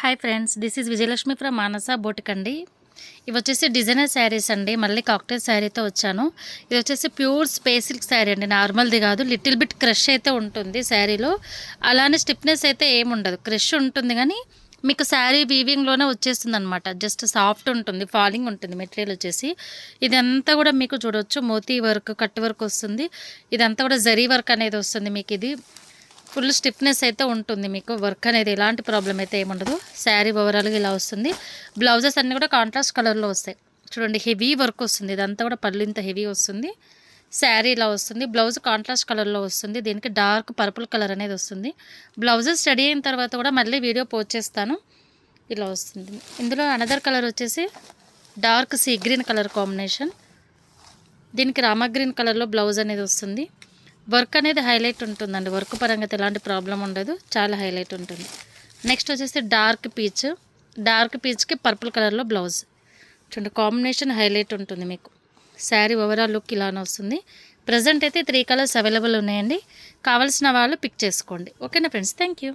Hi friends, this is Vijayalakshmi from Manasa boutique అండి. ఇవి వచ్చేసి డిజైనర్ శారీస్ అండి. మళ్ళీ కాక్టైల్ శారీతో వచ్చాను. ఇది వచ్చేసి ప్యూర్ స్పేస్ సిల్క్ శారీ అండి, నార్మల్ది కాదు. లిటిల్ బిట్ క్రష్ అయితే ఉంటుంది శారీలో, అలానే స్టిఫ్నెస్ అయితే ఏముండదు. క్రష్ ఉంటుంది కానీ మీకు శారీ వీవింగ్లోనే వచ్చేస్తుంది అనమాట. జస్ట్ సాఫ్ట్ ఉంటుంది, ఫాలింగ్ ఉంటుంది మెటీరియల్ వచ్చేసి. ఇదంతా కూడా మీకు చూడవచ్చు, మోతీ వర్క్, కట్ వర్క్ వస్తుంది. ఇదంతా కూడా జరీ వర్క్ అనేది వస్తుంది మీకు. ఇది ఫుల్ స్టిఫ్నెస్ అయితే ఉంటుంది మీకు. వర్క్ అనేది ఎలాంటి ప్రాబ్లం అయితే ఏముండదు. శారీ ఓవరాల్గా ఇలా వస్తుంది. బ్లౌజెస్ అన్నీ కూడా కాంట్రాస్ట్ కలర్లో వస్తాయి. చూడండి, హెవీ వర్క్ వస్తుంది. ఇదంతా కూడా పళ్ళు ఇంత హెవీ వస్తుంది. శారీ ఇలా వస్తుంది. బ్లౌజ్ కాంట్రాస్ట్ కలర్లో వస్తుంది. దీనికి డార్క్ పర్పుల్ కలర్ అనేది వస్తుంది. బ్లౌజెస్ రెడీ అయిన తర్వాత కూడా మళ్ళీ వీడియో పోస్ట్ చేస్తాను. ఇలా వస్తుంది. ఇందులో అనదర్ కలర్ వచ్చేసి dark sea green colour combination. దీనికి రామా గ్రీన్ కలర్లో బ్లౌజ్ అనేది వస్తుంది. వర్క్ అనేది హైలైట్ ఉంటుందండి. వర్క్ పరంగా ఎలాంటి ప్రాబ్లం ఉండదు, చాలా హైలైట్ ఉంటుంది. నెక్స్ట్ వచ్చేసి డార్క్ పీచ్కి పర్పుల్ కలర్లో బ్లౌజ్. చూడండి, కాంబినేషన్ హైలైట్ ఉంటుంది మీకు. శారీ ఓవరాల్ లుక్ ఇలానే వస్తుంది. ప్రజెంట్ అయితే 3 కలర్స్ అవైలబుల్ ఉన్నాయండి. కావాల్సిన వాళ్ళు పిక్ చేసుకోండి. ఓకేనా ఫ్రెండ్స్, థ్యాంక్ యూ.